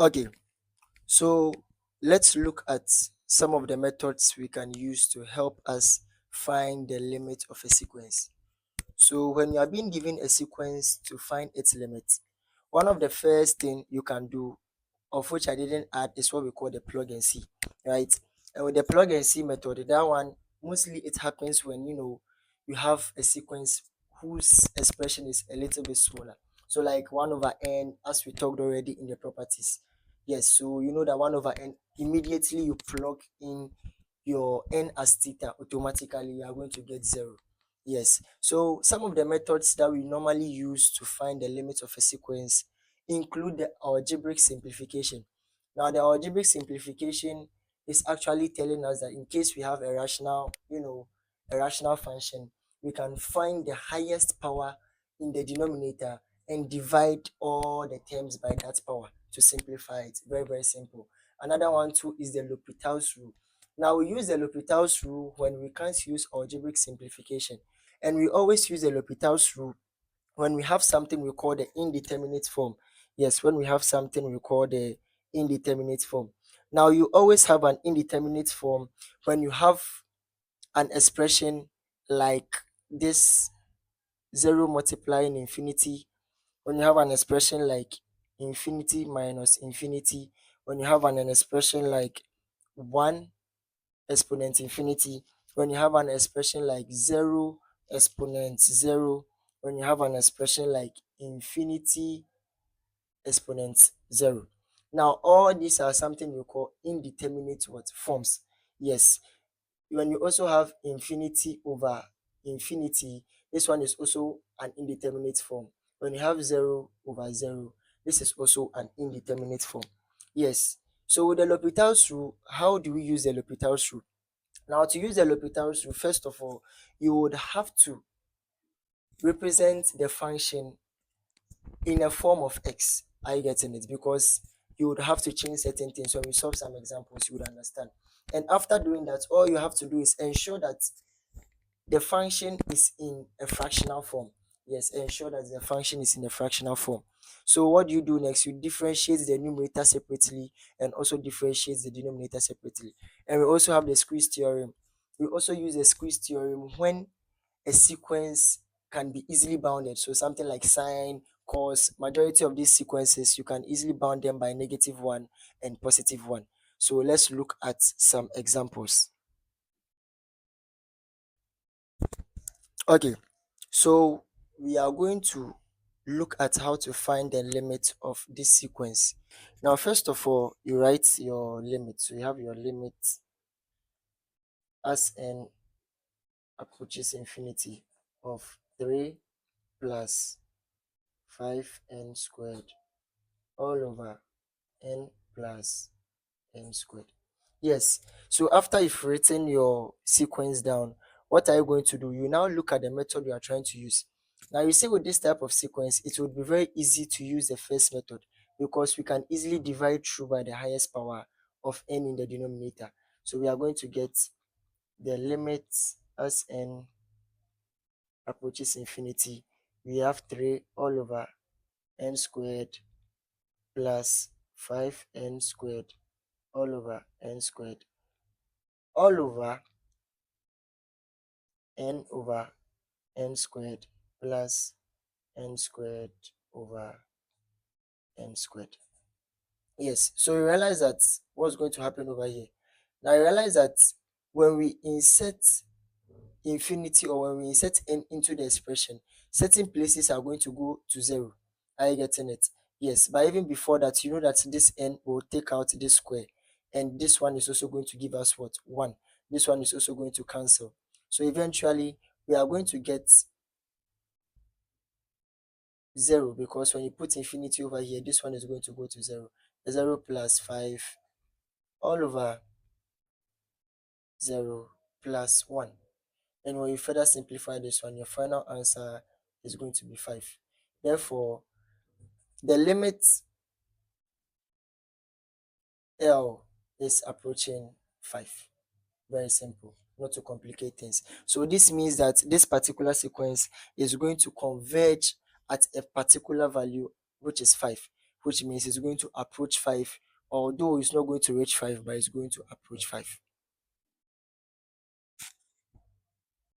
Okay, so let's look at some of the methods we can use to help us find the limit of a sequence. So when you are being given a sequence to find its limit, one of the first thing you can do, of which I didn't add, is what we call the plug and see, right? And with the plug and see method, that one mostly it happens when you have a sequence whose expression is a little bit smaller. So like 1 over n, as we talked already in the properties. Yes, so you know that 1 over n, immediately you plug in your n as theta, automatically you are going to get 0. Yes, so some of the methods that we normally use to find the limit of a sequence include the algebraic simplification. Now, the algebraic simplification is actually telling us that in case we have a rational function, we can find the highest power in the denominator and divide all the terms by that power to simplify it. Very, very simple. Another one too is the L'Hopital's rule. Now, we use the L'Hopital's rule when we can't use algebraic simplification, and we always use the L'Hopital's rule when we have something we call the indeterminate form. Yes, when we have something we call the indeterminate form. Now, you always have an indeterminate form when you have an expression like this: 0 multiplying infinity, when you have an expression like infinity minus infinity, when you have an expression like 1 exponent infinity, when you have an expression like 0 exponent 0, when you have an expression like infinity exponent 0. Now, all these are something we call indeterminate what forms. Yes, when you also have infinity over infinity, this one is also an indeterminate form. When you have 0 over 0, this is also an indeterminate form. Yes, so with the L'Hopital's rule, how do we use the L'Hopital's rule? Now, to use the L'Hopital's rule, first of all, you would have to represent the function in a form of x. Are you getting it? Because you would have to change certain things. When we solve some examples, you would understand. And after doing that, all you have to do is ensure that the function is in a fractional form. Yes, ensure that the function is in a fractional form. So what do you do next? You differentiate the numerator separately and also differentiate the denominator separately. And we also have the squeeze theorem. We also use the squeeze theorem when a sequence can be easily bounded. So something like sine, cos, majority of these sequences, you can easily bound them by -1 and +1. So let's look at some examples. Okay, so we are going to look at how to find the limit of this sequence. Now, first of all, you write your limit. So you have your limit as n approaches infinity of 3 plus 5n squared all over n plus n squared. Yes, so after you've written your sequence down, what are you going to do? You now look at the method you are trying to use. Now, you see, with this type of sequence, it would be very easy to use the first method because we can easily divide through by the highest power of n in the denominator. So we are going to get the limit as n approaches infinity. We have 3 all over n squared plus 5n squared all over n squared all over n over n squared plus n squared over n squared. Yes, so you realize that what's going to happen over here. Now you realize that when we insert infinity, or when we insert n into the expression, certain places are going to go to 0. Are you getting it? Yes, but even before that, you know that this n will take out this square, and this one is also going to give us what? 1. This one is also going to cancel. So eventually, we are going to get 0, because when you put infinity over here, this one is going to go to 0. 0 plus 5 all over 0 plus 1. And when you further simplify this one, your final answer is going to be 5. Therefore, the limit L is approaching 5. Very simple, not to complicate things. So this means that this particular sequence is going to converge at a particular value, which is 5. which means it's going to approach 5, although it's not going to reach 5, but it's going to approach 5.